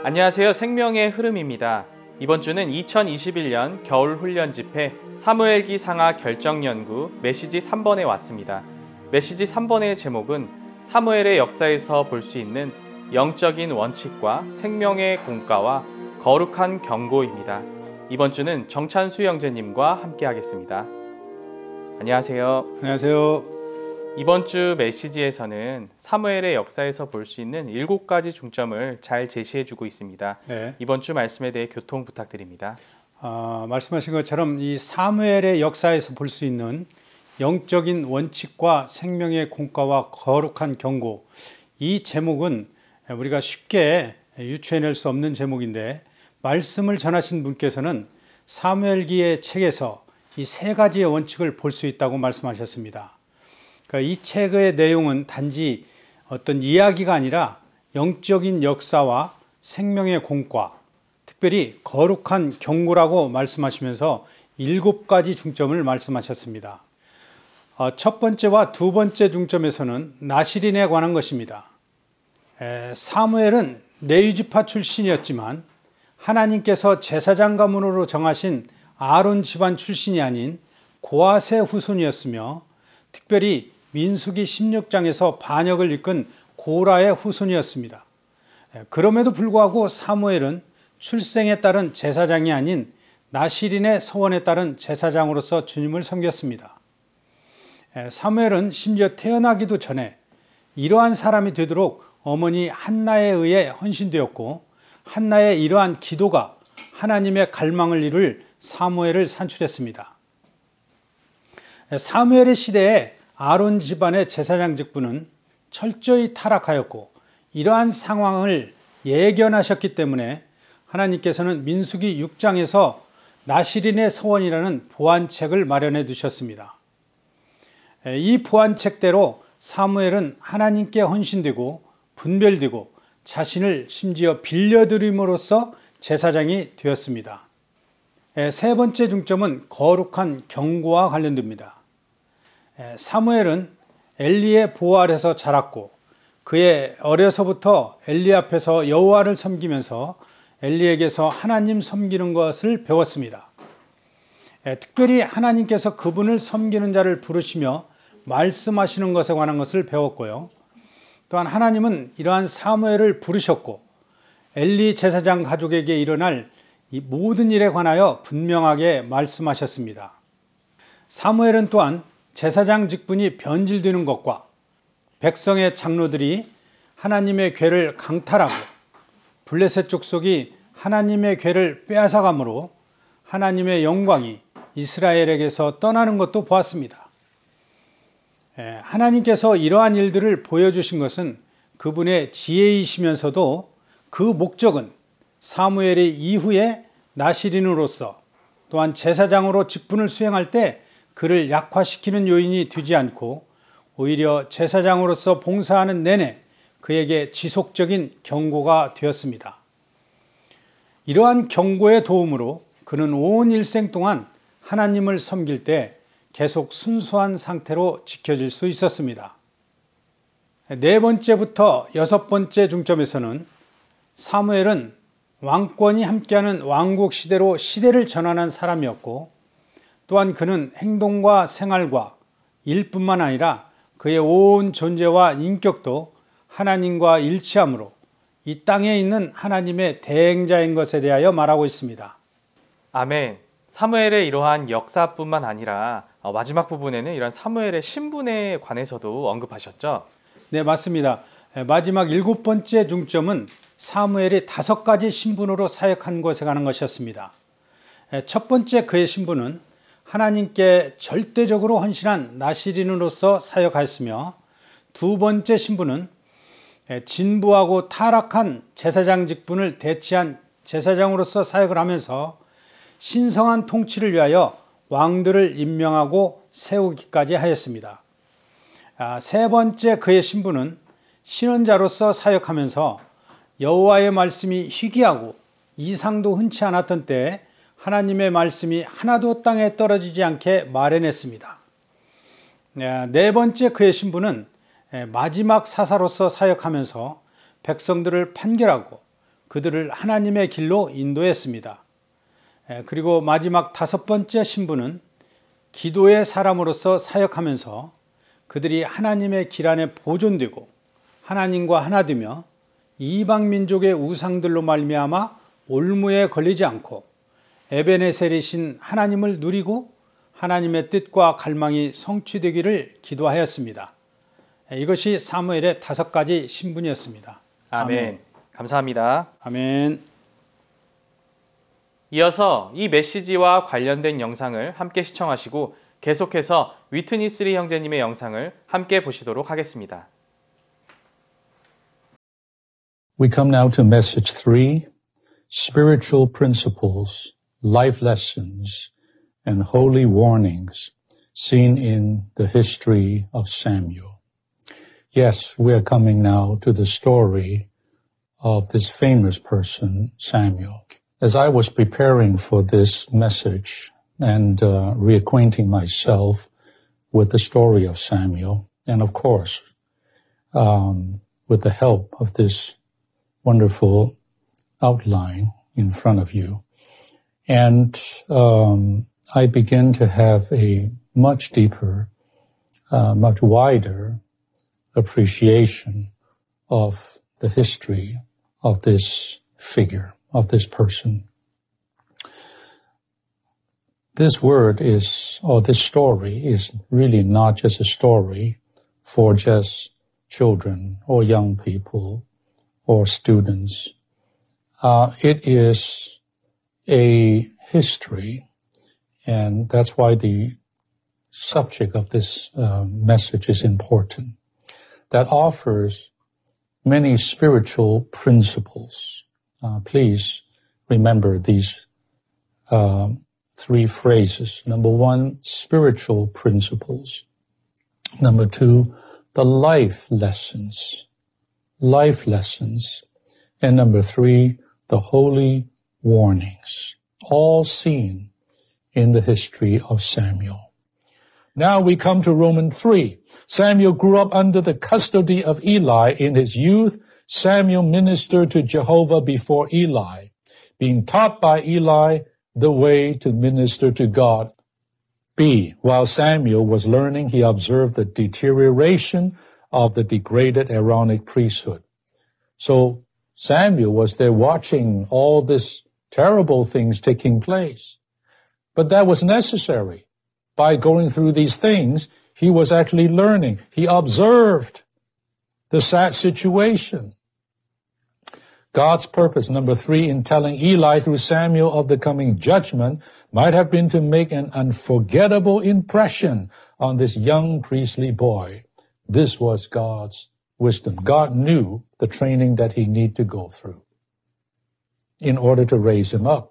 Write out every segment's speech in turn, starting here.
안녕하세요. 생명의 흐름입니다. 이번 주는 2021년 겨울 훈련 집회 사무엘기 상하 결정연구 메시지 3번에 왔습니다. 메시지 3번의 제목은 사무엘의 역사에서 볼 수 있는 영적인 원칙과 생명의 공가와 거룩한 경고입니다. 이번 주는 정찬수 형제님과 함께 하겠습니다. 안녕하세요. 안녕하세요. 이번 주 메시지에서는 사무엘의 역사에서 볼 수 있는 7가지 중점을 잘 제시해주고 있습니다. 네. 이번 주 말씀에 대해 교통 부탁드립니다. 말씀하신 것처럼 이 사무엘의 역사에서 볼 수 있는 영적인 원칙과 생명의 공가와 거룩한 경고, 이 제목은 우리가 쉽게 유추해낼 수 없는 제목인데, 말씀을 전하신 분께서는 사무엘기의 책에서 이 3가지의 원칙을 볼 수 있다고 말씀하셨습니다. 이 책의 내용은 단지 어떤 이야기가 아니라 영적인 역사와 생명의 공과, 특별히 거룩한 경고라고 말씀하시면서 7가지 중점을 말씀하셨습니다. 첫 번째와 두 번째 중점에서는 나실인에 관한 것입니다. 사무엘은 레위지파 출신이었지만 하나님께서 제사장 가문으로 정하신 아론 집안 출신이 아닌 고앗의 후손이었으며, 특별히 민수기 16장에서 반역을 이끈 고라의 후손이었습니다. 그럼에도 불구하고 사무엘은 출생에 따른 제사장이 아닌 나실인의 서원에 따른 제사장으로서 주님을 섬겼습니다. 사무엘은 심지어 태어나기도 전에 이러한 사람이 되도록 어머니 한나에 의해 헌신되었고, 한나의 이러한 기도가 하나님의 갈망을 이룰 사무엘을 산출했습니다. 사무엘의 시대에 아론 집안의 제사장 직분은 철저히 타락하였고, 이러한 상황을 예견하셨기 때문에 하나님께서는 민수기 6장에서 나실인의 서원이라는 보완책을 마련해 두셨습니다. 이 보완책대로 사무엘은 하나님께 헌신되고 분별되고 자신을 심지어 빌려드림으로써 제사장이 되었습니다. 세 번째 중점은 거룩한 경고와 관련됩니다. 사무엘은 엘리의 보호 아래서 자랐고, 그의 어려서부터 엘리 앞에서 여호와를 섬기면서 엘리에게서 하나님 섬기는 것을 배웠습니다. 특별히 하나님께서 그분을 섬기는 자를 부르시며 말씀하시는 것에 관한 것을 배웠고요. 또한 하나님은 이러한 사무엘을 부르셨고, 엘리 제사장 가족에게 일어날 이 모든 일에 관하여 분명하게 말씀하셨습니다. 사무엘은 또한 제사장 직분이 변질되는 것과 백성의 장로들이 하나님의 궤를 강탈하고 블레셋 족속이 하나님의 궤를 빼앗아가므로 하나님의 영광이 이스라엘에게서 떠나는 것도 보았습니다. 하나님께서 이러한 일들을 보여주신 것은 그분의 지혜이시면서도 그 목적은 사무엘이 이후에 나실인으로서 또한 제사장으로 직분을 수행할 때 그를 약화시키는 요인이 되지 않고, 오히려 제사장으로서 봉사하는 내내 그에게 지속적인 경고가 되었습니다. 이러한 경고의 도움으로 그는 온 일생 동안 하나님을 섬길 때 계속 순수한 상태로 지켜질 수 있었습니다. 4번째부터 6번째 중점에서는 사무엘은 왕권이 함께하는 왕국 시대로 시대를 전환한 사람이었고, 또한 그는 행동과 생활과 일뿐만 아니라 그의 온 존재와 인격도 하나님과 일치함으로 이 땅에 있는 하나님의 대행자인 것에 대하여 말하고 있습니다. 아멘. 사무엘의 이러한 역사뿐만 아니라 마지막 부분에는 이런 사무엘의 신분에 관해서도 언급하셨죠? 네, 맞습니다. 마지막 7번째 중점은 사무엘이 5가지 신분으로 사역한 것에 관한 것이었습니다. 첫 번째, 그의 신분은 하나님께 절대적으로 헌신한 나실인으로서 사역하였으며, 두 번째 신분은 진부하고 타락한 제사장 직분을 대체한 제사장으로서 사역을 하면서 신성한 통치를 위하여 왕들을 임명하고 세우기까지 하였습니다. 세 번째, 그의 신분은 신원자로서 사역하면서 여호와의 말씀이 희귀하고 이상도 흔치 않았던 때에 하나님의 말씀이 하나도 땅에 떨어지지 않게 마련했습니다. 네 번째, 그의 신분은 마지막 사사로서 사역하면서 백성들을 판결하고 그들을 하나님의 길로 인도했습니다. 그리고 마지막 5번째 신부는 기도의 사람으로서 사역하면서 그들이 하나님의 길 안에 보존되고 하나님과 하나 되며 이방 민족의 우상들로 말미암아 올무에 걸리지 않고 에베네셀이신 하나님을 누리고 하나님의 뜻과 갈망이 성취되기를 기도하였습니다. 이것이 사무엘의 5가지 신분이었습니다. 아멘. 감사합니다. 아멘. 이어서 이 메시지와 관련된 영상을 함께 시청하시고 계속해서 위트니 쓰리 형제님의 영상을 함께 보시도록 하겠습니다. We come now to message 3, spiritual principles, life lessons, and holy warnings seen in the history of Samuel. Yes, we are coming now to the story of this famous person, Samuel. As I was preparing for this message and reacquainting myself with the story of Samuel, and of course, with the help of this wonderful outline in front of you, and I began to have a much deeper, much wider appreciation of the history of this figure, of this person. This word is, or this story is really not just a story for just children or young people or students. It is a history, and that's why the subject of this message is important, that offers many spiritual principles. Please remember these 3 phrases. Number 1, spiritual principles. Number 2, the life lessons. Life lessons. And number 3, the holy warnings. All seen in the history of Samuel. Now we come to Romans 3. Samuel grew up under the custody of Eli. In his youth, Samuel ministered to Jehovah before Eli, being taught by Eli the way to minister to God. B. While Samuel was learning, he observed the deterioration of the degraded Aaronic priesthood. So Samuel was there watching all these terrible things taking place. But that was necessary. By going through these things, he was actually learning. He observed the sad situation. God's purpose, number 3, in telling Eli through Samuel of the coming judgment might have been to make an unforgettable impression on this young priestly boy. This was God's wisdom. God knew the training that he needed to go through in order to raise him up.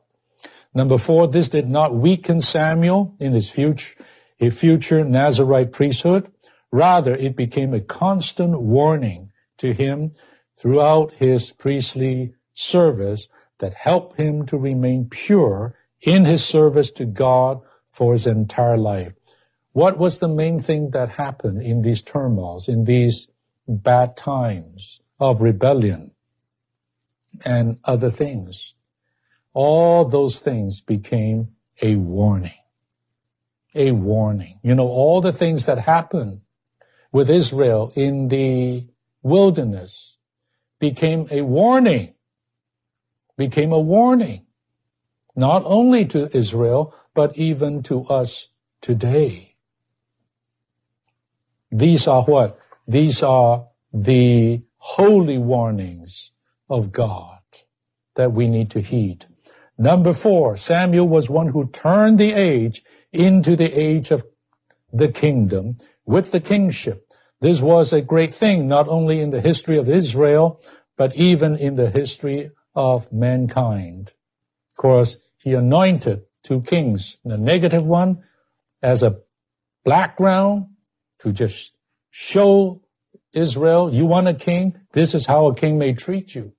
Number 4, this did not weaken Samuel in his future Nazirite priesthood. Rather, it became a constant warning to him throughout his priestly service that helped him to remain pure in his service to God for his entire life. What was the main thing that happened in these turmoils, in these bad times of rebellion and other things? All those things became a warning. A warning. You know, all the things that happened with Israel in the wilderness became a warning. Became a warning. Not only to Israel, but even to us today. These are what? These are the holy warnings of God that we need to heed. Number 4, Samuel was one who turned the age into the age of the kingdom with the kingship. This was a great thing, not only in the history of Israel, but even in the history of mankind. Of course, he anointed 2 kings, the negative one as a background to just show Israel, you want a king, this is how a king may treat you.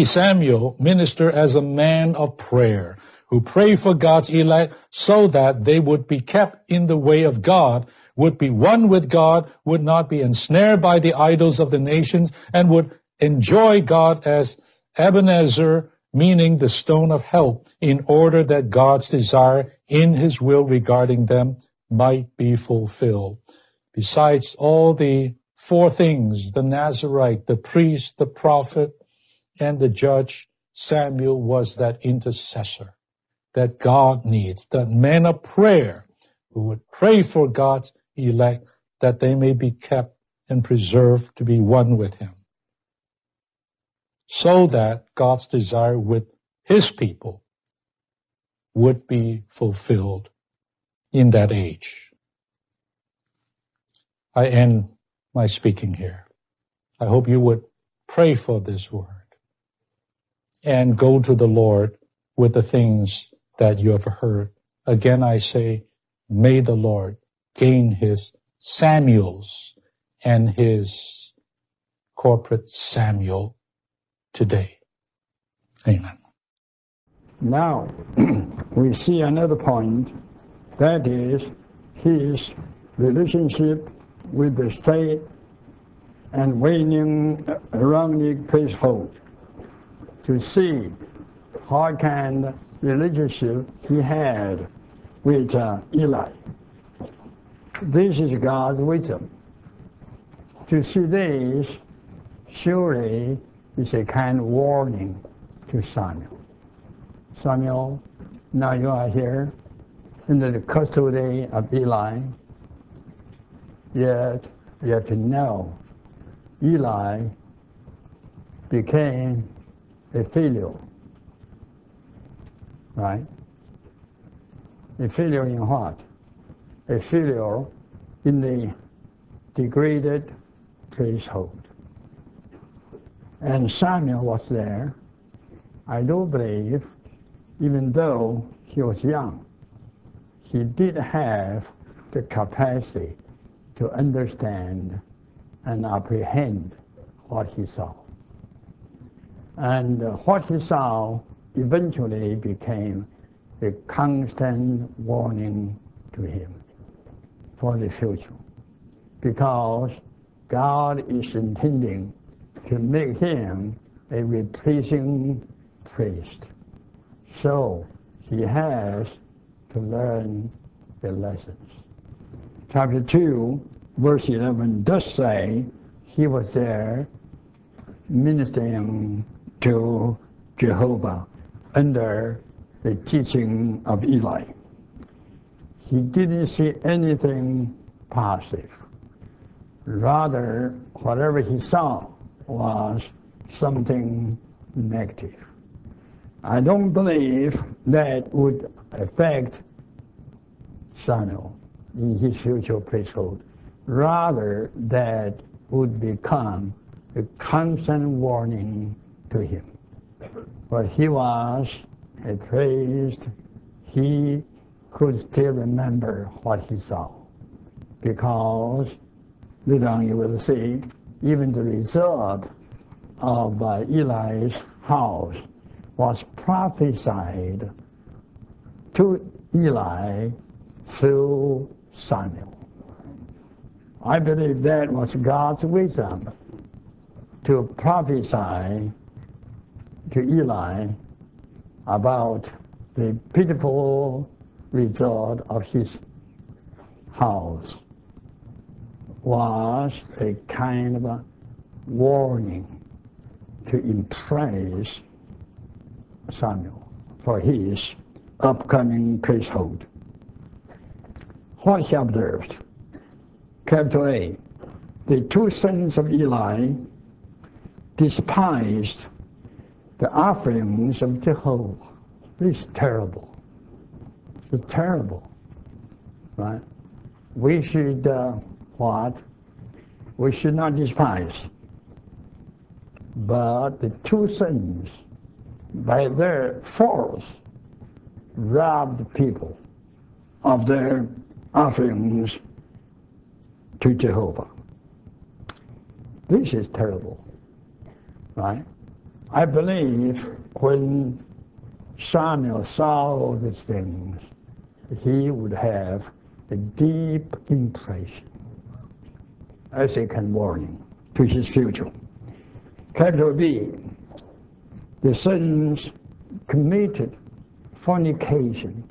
Samuel ministered as a man of prayer, who prayed for God's elect so that they would be kept in the way of God, would be one with God, would not be ensnared by the idols of the nations, and would enjoy God as Ebenezer, meaning the stone of help, in order that God's desire in his will regarding them might be fulfilled. Besides all the four things, the Nazirite, the priest, the prophet, and the judge, Samuel was that intercessor that God needs, that man of prayer who would pray for God's elect that they may be kept and preserved to be one with him, so that God's desire with his people would be fulfilled in that age. I end my speaking here. I hope you would pray for this word and go to the Lord with the things that you have heard. Again, I say, may the Lord gain his Samuels and his corporate Samuel today. Amen. Now, we see another point, that is his relationship with the state and waning Aaronic priesthood, to see what kind of relationship he had with Eli. This is God's wisdom. To see this surely is a kind of warning to Samuel. Samuel, now you are here under the custody of Eli, yet you have to know Eli became a filial, right? A filial in what? A filial in the degraded priesthood. And Samuel was there. I do believe, even though he was young, he did have the capacity to understand and apprehend what he saw. And what he saw eventually became a constant warning to him for the future, because God is intending to make him a replacing priest. So he has to learn the lessons. Chapter 2, verse 11 does say he was there ministering to Jehovah under the teaching of Eli. He didn't see anything positive. Rather, whatever he saw was something negative. I don't believe that would affect Samuel in his future priesthood. Rather, that would become a constant warning to him. But he was a priest. He could still remember what he saw, because later on you will see even the result of Eli's house was prophesied to Eli through Samuel. I believe that was God's wisdom to prophesy to Eli about the pitiful result of his house, was a kind of a warning to impress Samuel for his upcoming priesthood. What he observed. Capital A, the two sons of Eli despised the offerings of Jehovah. This is terrible. It's terrible, right? We should, what? We should not despise. But the two sons, by their force, robbed people of their offerings to Jehovah. This is terrible, right? I believe when Samuel saw all these things, he would have a deep impression as a kind of warning to his future. Capital B, the sons committed fornication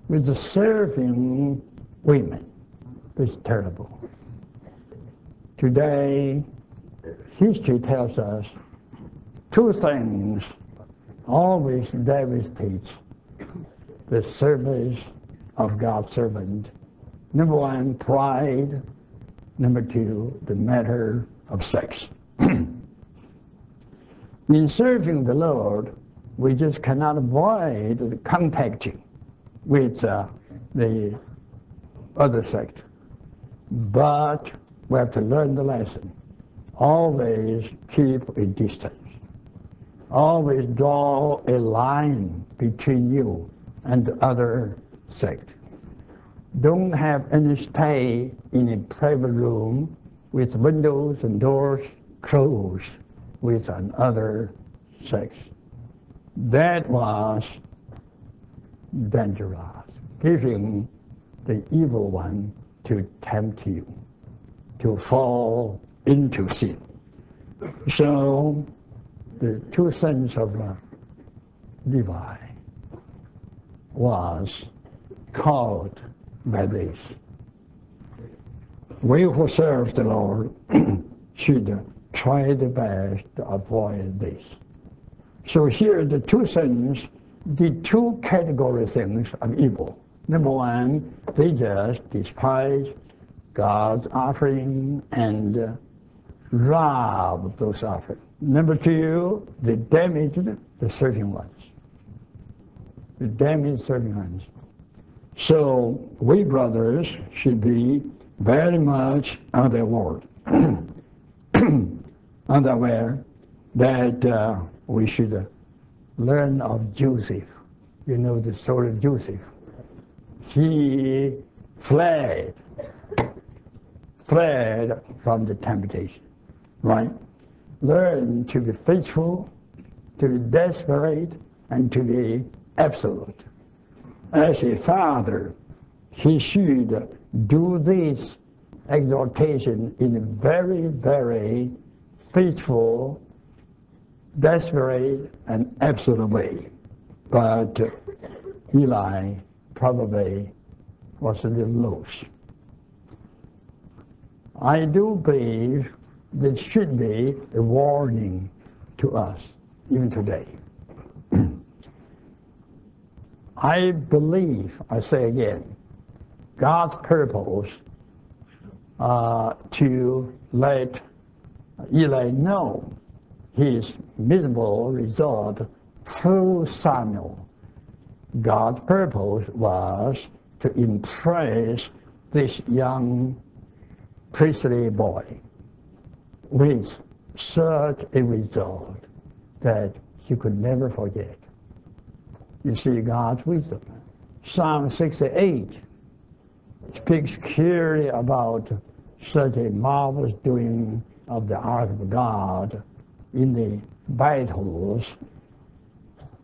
with the serving women. This is terrible. Today, history tells us two things always devastates the service of God's servant. Number one, pride. Number two, the matter of sex. In serving the Lord, we just cannot avoid the contacting with the other sect. But we have to learn the lesson. Always keep a distance. Always draw a line between you and the other sect. Don't have any stay in a private room with windows and doors closed with another sex. That was dangerous, giving the evil one to tempt you to fall into sin. So the two sons of Levi was called by this. We who serve the Lord should try the best to avoid this. So here the two sons did two category things of evil. Number one, they just despised God's offering and robbed those offerings. Number two, they damaged the serving ones. They damaged serving ones. So we brothers should be very much on the word, unaware that we should learn of Joseph. You know the story of Joseph. He fled from the temptation, right? Learn to be faithful, to be desperate, and to be absolute. As a father, he should do this exhortation in a very, very faithful, desperate, and absolute way. But Eli probably was a little loose. I do believe there should be a warning to us, even today. I believe, I say again, God's purpose to let Eli know his miserable result through Samuel. God's purpose was to impress this young priestly boy with such a result that he could never forget. You see God's wisdom. Psalm 68 speaks clearly about such a marvelous doing of the ark of God in the battles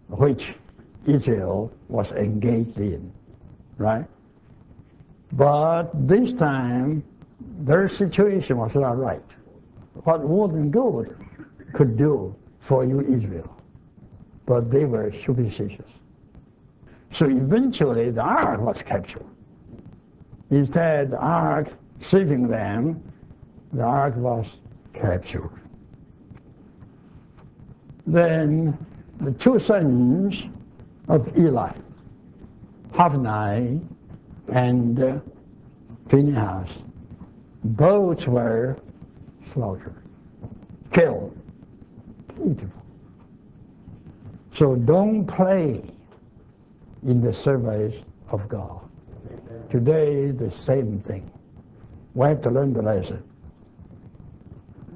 which Israel was engaged in, right? But this time, their situation was not right. What wooden goat could do for you, Israel, but they were superstitious. So eventually, the ark was captured. Instead, the ark saving them, the ark was captured. Then the two sons of Eli, Hophni and Phinehas, both were slaughtered, killed. Beautiful. So don't play in the service of God. Today, the same thing. We have to learn the lesson.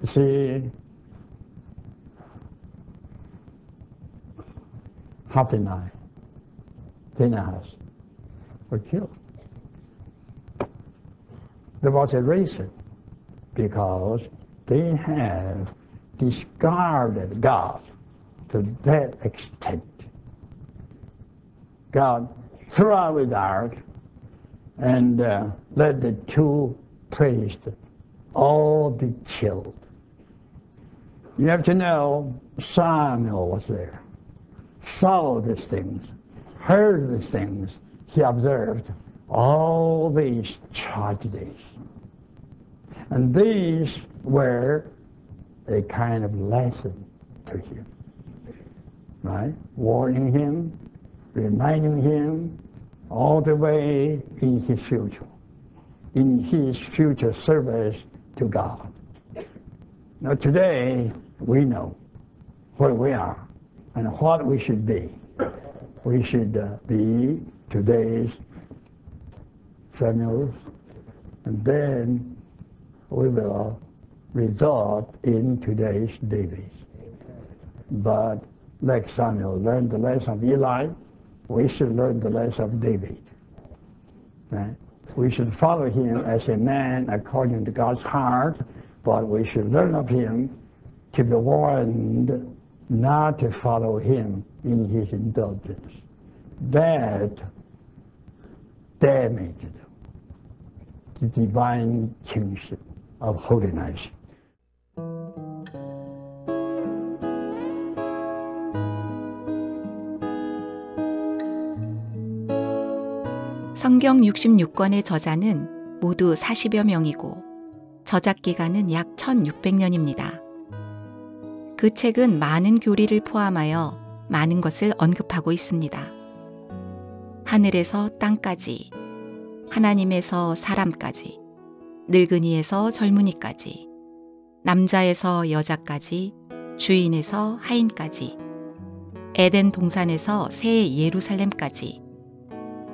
You see, Hophni, Phinehas were killed. There was a reason, because they have discarded God to that extent. God threw out the ark and let the two priests all be killed. You have to know Samuel was there, saw these things, heard these things. He observed all these tragedies. And these were a kind of lesson to him, right? Warning him, reminding him all the way in his future service to God. Now today, we know where we are and what we should be. We should be today's Samuels, and then we will result in today's Davids. But like Samuel learned the lesson of Eli, we should learn the lesson of David. Right? We should follow him as a man according to God's heart, but we should learn of him to be warned not to follow him in his indulgence. That damaged the divine kingship of holiness. 성경 66권의 저자는 모두 40여 명이고 저작 기간은 약 1600년입니다. 그 책은 많은 교리를 포함하여 많은 것을 언급하고 있습니다. 하늘에서 땅까지, 하나님에서 사람까지, 늙은이에서 젊은이까지, 남자에서 여자까지, 주인에서 하인까지, 에덴 동산에서 새 예루살렘까지,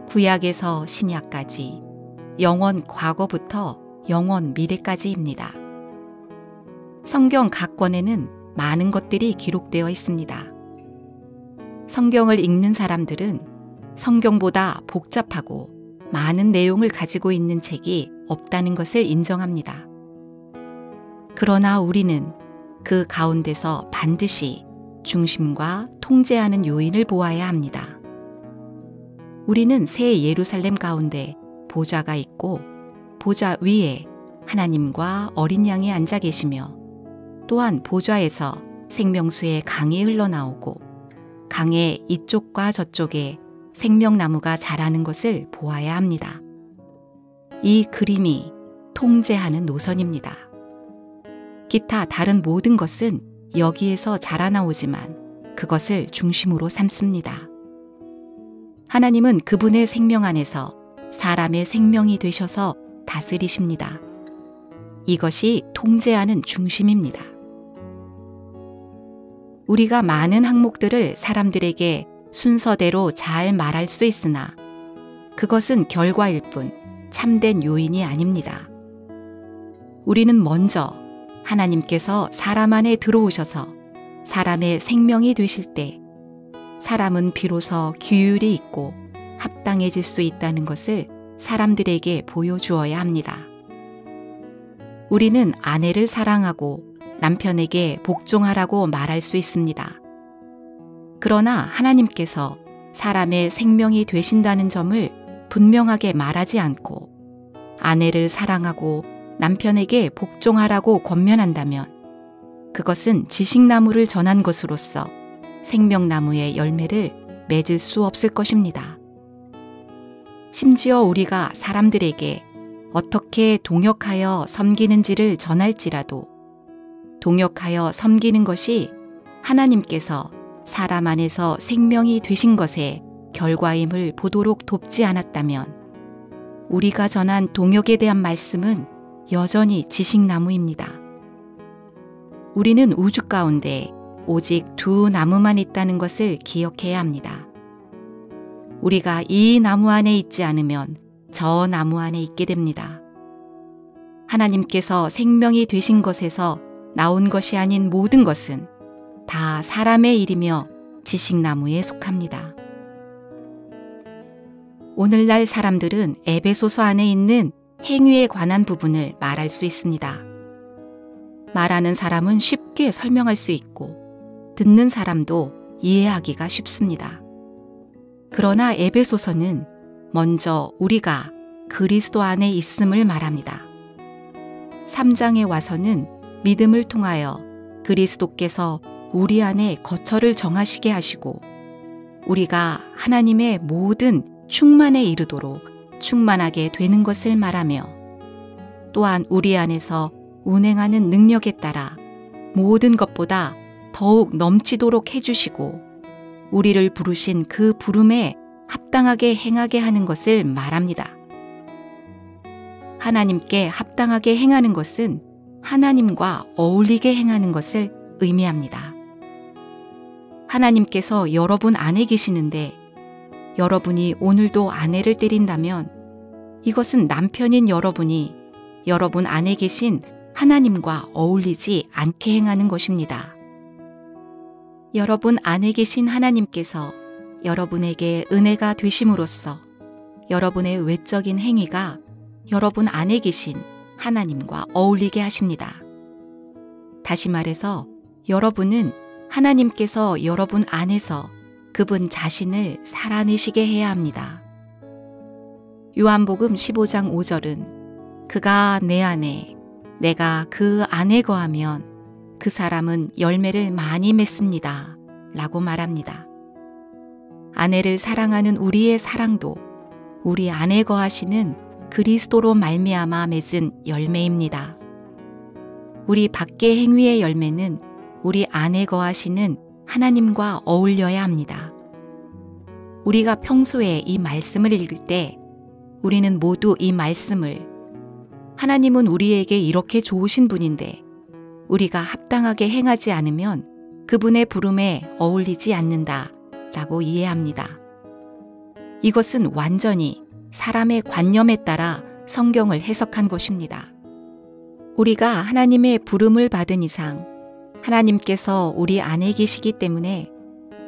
구약에서 신약까지, 영원 과거부터 영원 미래까지입니다. 성경 각 권에는 많은 것들이 기록되어 있습니다. 성경을 읽는 사람들은 성경보다 복잡하고 많은 내용을 가지고 있는 책이 없다는 것을 인정합니다. 그러나 우리는 그 가운데서 반드시 중심과 통제하는 요인을 보아야 합니다. 우리는 새 예루살렘 가운데 보좌가 있고 보좌 위에 하나님과 어린 양이 앉아 계시며 또한 보좌에서 생명수의 강이 흘러나오고 강의 이쪽과 저쪽에 생명나무가 자라는 것을 보아야 합니다. 이 그림이 통제하는 노선입니다. 기타 다른 모든 것은 여기에서 자라나오지만 그것을 중심으로 삼습니다. 하나님은 그분의 생명 안에서 사람의 생명이 되셔서 다스리십니다. 이것이 통제하는 중심입니다. 우리가 많은 항목들을 사람들에게 순서대로 잘 말할 수 있으나 그것은 결과일 뿐 참된 요인이 아닙니다. 우리는 먼저 하나님께서 사람 안에 들어오셔서 사람의 생명이 되실 때 사람은 비로소 규율이 있고 합당해질 수 있다는 것을 사람들에게 보여주어야 합니다. 우리는 아내를 사랑하고 남편에게 복종하라고 말할 수 있습니다. 그러나 하나님께서 사람의 생명이 되신다는 점을 분명하게 말하지 않고 아내를 사랑하고 남편에게 복종하라고 권면한다면 그것은 지식나무를 전한 것으로서 생명나무의 열매를 맺을 수 없을 것입니다. 심지어 우리가 사람들에게 어떻게 동역하여 섬기는지를 전할지라도 동역하여 섬기는 것이 하나님께서 사람 안에서 생명이 되신 것의 결과임을 보도록 돕지 않았다면 우리가 전한 동역에 대한 말씀은 여전히 지식나무입니다. 우리는 우주 가운데 오직 두 나무만 있다는 것을 기억해야 합니다. 우리가 이 나무 안에 있지 않으면 저 나무 안에 있게 됩니다. 하나님께서 생명이 되신 것에서 나온 것이 아닌 모든 것은 다 사람의 일이며 지식나무에 속합니다. 오늘날 사람들은 에베소서 안에 있는 행위에 관한 부분을 말할 수 있습니다. 말하는 사람은 쉽게 설명할 수 있고 듣는 사람도 이해하기가 쉽습니다. 그러나 에베소서는 먼저 우리가 그리스도 안에 있음을 말합니다. 3장에 와서는 믿음을 통하여 그리스도께서 우리 안에 거처를 정하시게 하시고 우리가 하나님의 모든 충만에 이르도록 충만하게 되는 것을 말하며 또한 우리 안에서 운행하는 능력에 따라 모든 것보다 더욱 넘치도록 해주시고 우리를 부르신 그 부름에 합당하게 행하게 하는 것을 말합니다. 하나님께 합당하게 행하는 것은 하나님과 어울리게 행하는 것을 의미합니다. 하나님께서 여러분 안에 계시는데 여러분이 오늘도 아내를 때린다면 이것은 남편인 여러분이 여러분 안에 계신 하나님과 어울리지 않게 행하는 것입니다. 여러분 안에 계신 하나님께서 여러분에게 은혜가 되심으로써 여러분의 외적인 행위가 여러분 안에 계신 하나님과 어울리게 하십니다. 다시 말해서 여러분은 하나님께서 여러분 안에서 그분 자신을 살아내시게 해야 합니다. 요한복음 15장 5절은 그가 내 안에 내가 그 안에 거하면 그 사람은 열매를 많이 맺습니다. 라고 말합니다. 아내를 사랑하는 우리의 사랑도 우리 안에 거하시는 그리스도로 말미암아 맺은 열매입니다. 우리 밖의 행위의 열매는 우리 안에 거하시는 하나님과 어울려야 합니다. 우리가 평소에 이 말씀을 읽을 때 우리는 모두 이 말씀을 하나님은 우리에게 이렇게 좋으신 분인데 우리가 합당하게 행하지 않으면 그분의 부름에 어울리지 않는다 라고 이해합니다. 이것은 완전히 사람의 관념에 따라 성경을 해석한 것입니다. 우리가 하나님의 부름을 받은 이상 하나님께서 우리 안에 계시기 때문에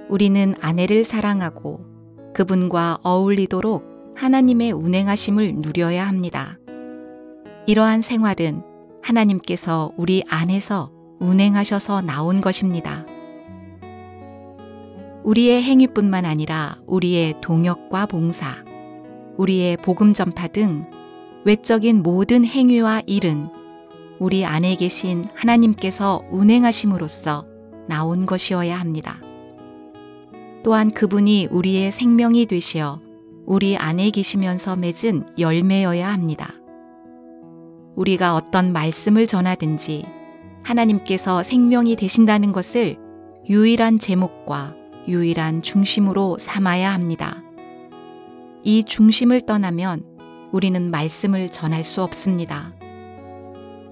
우리는 아내를 사랑하고 그분과 어울리도록 하나님의 운행하심을 누려야 합니다. 이러한 생활은 하나님께서 우리 안에서 운행하셔서 나온 것입니다. 우리의 행위뿐만 아니라 우리의 동역과 봉사, 우리의 복음 전파 등 외적인 모든 행위와 일은 우리 안에 계신 하나님께서 운행하심으로써 나온 것이어야 합니다. 또한 그분이 우리의 생명이 되시어 우리 안에 계시면서 맺은 열매여야 합니다. 우리가 어떤 말씀을 전하든지 하나님께서 생명이 되신다는 것을 유일한 제목과 유일한 중심으로 삼아야 합니다. 이 중심을 떠나면 우리는 말씀을 전할 수 없습니다.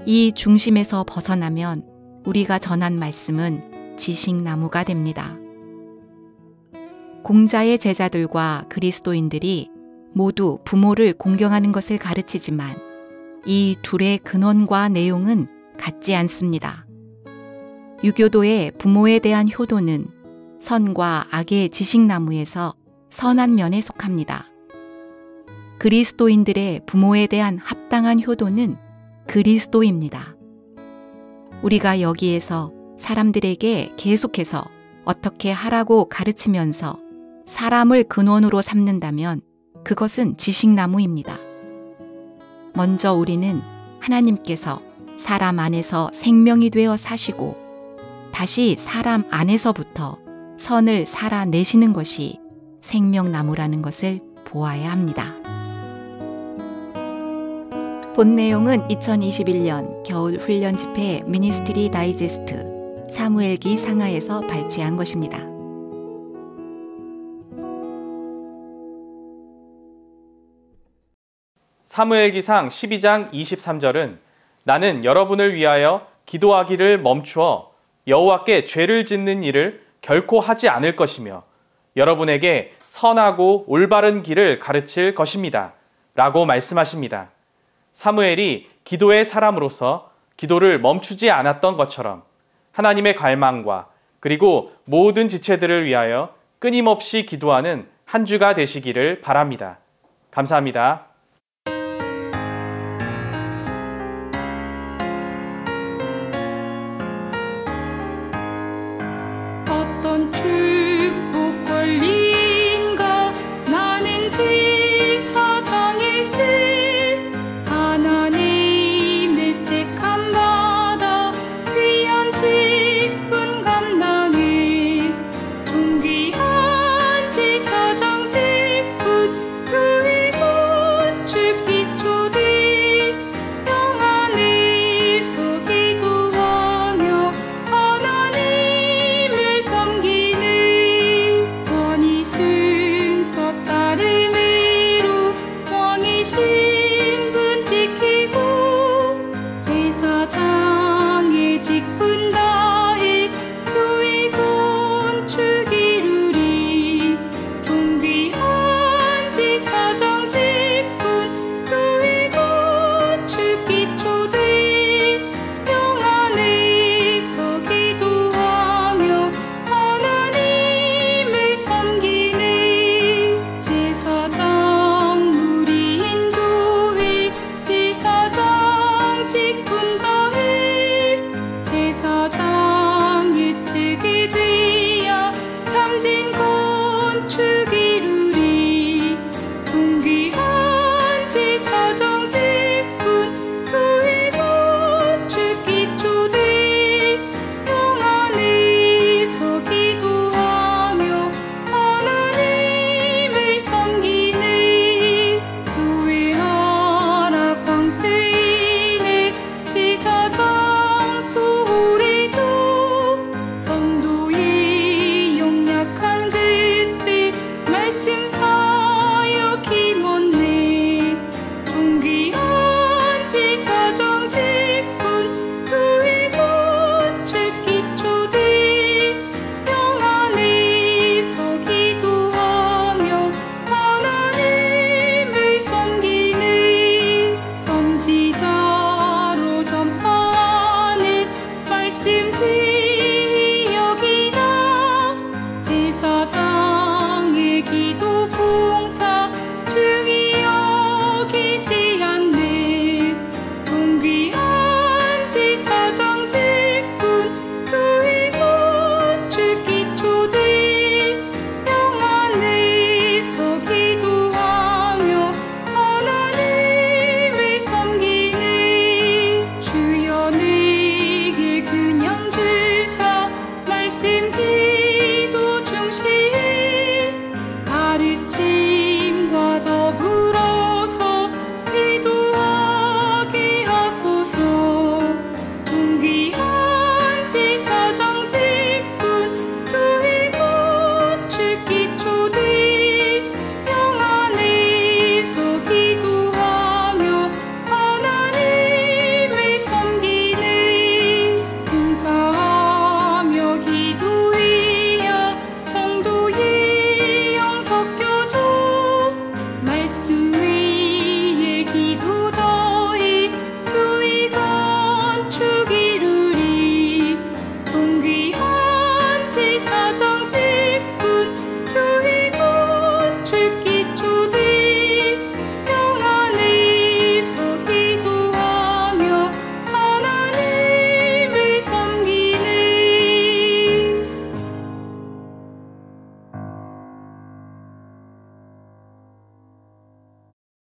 이 중심에서 벗어나면 우리가 전한 말씀은 지식나무가 됩니다. 공자의 제자들과 그리스도인들이 모두 부모를 공경하는 것을 가르치지만 이 둘의 근원과 내용은 같지 않습니다. 유교도의 부모에 대한 효도는 선과 악의 지식나무에서 선한 면에 속합니다. 그리스도인들의 부모에 대한 합당한 효도는 그리스도입니다. 우리가 여기에서 사람들에게 계속해서 어떻게 하라고 가르치면서 사람을 근원으로 삼는다면 그것은 지식나무입니다. 먼저 우리는 하나님께서 사람 안에서 생명이 되어 사시고 다시 사람 안에서부터 선을 살아내시는 것이 생명나무라는 것을 보아야 합니다. 본 내용은 2021년 겨울 훈련 집회 미니스트리 다이제스트 사무엘기 상하에서 발췌한 것입니다. 사무엘기상 12장 23절은 나는 여러분을 위하여 기도하기를 멈추어 여호와께 죄를 짓는 일을 결코 하지 않을 것이며 여러분에게 선하고 올바른 길을 가르칠 것입니다. 라고 말씀하십니다. 사무엘이 기도의 사람으로서 기도를 멈추지 않았던 것처럼 하나님의 갈망과 그리고 모든 지체들을 위하여 끊임없이 기도하는 한 주가 되시기를 바랍니다. 감사합니다. 어떤